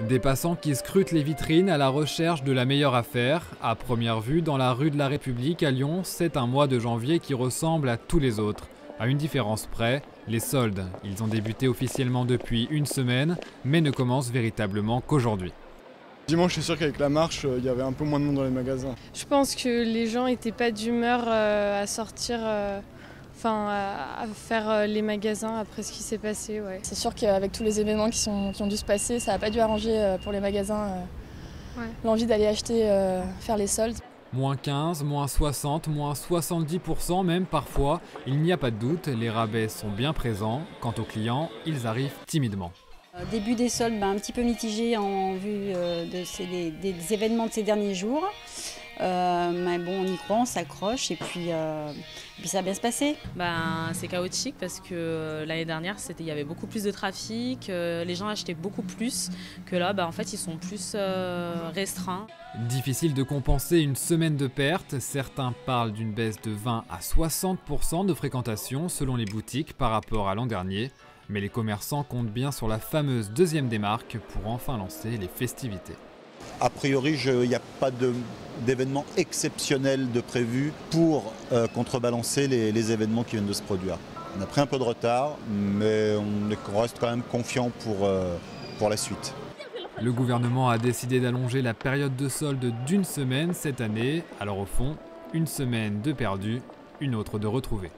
Des passants qui scrutent les vitrines à la recherche de la meilleure affaire. À première vue, dans la rue de la République à Lyon, c'est un mois de janvier qui ressemble à tous les autres. À une différence près, les soldes. Ils ont débuté officiellement depuis une semaine, mais ne commencent véritablement qu'aujourd'hui. Dimanche, je suis sûr qu'avec la marche, il y avait un peu moins de monde dans les magasins. Je pense que les gens n'étaient pas d'humeur à sortir, à faire les magasins après ce qui s'est passé. Ouais. C'est sûr qu'avec tous les événements qui ont dû se passer, ça n'a pas dû arranger pour les magasins l'envie d'aller acheter, faire les soldes. Moins 15, moins 60, moins 70% même parfois, il n'y a pas de doute, les rabais sont bien présents. Quant aux clients, ils arrivent timidement. Début des soldes un petit peu mitigé en vue des événements de ces derniers jours. Mais bon, on y croit, on s'accroche et puis ça va bien se passer. C'est chaotique parce que l'année dernière, il y avait beaucoup plus de trafic, les gens achetaient beaucoup plus que là, en fait, ils sont plus restreints. Difficile de compenser une semaine de pertes. Certains parlent d'une baisse de 20 à 60% de fréquentation selon les boutiques par rapport à l'an dernier. Mais les commerçants comptent bien sur la fameuse deuxième démarque pour enfin lancer les festivités. A priori, il n'y a pas d'événement exceptionnel de prévu pour contrebalancer les événements qui viennent de se produire. On a pris un peu de retard, mais on reste quand même confiant pour la suite. Le gouvernement a décidé d'allonger la période de solde d'une semaine cette année. Alors au fond, une semaine de perdu, une autre de retrouvée.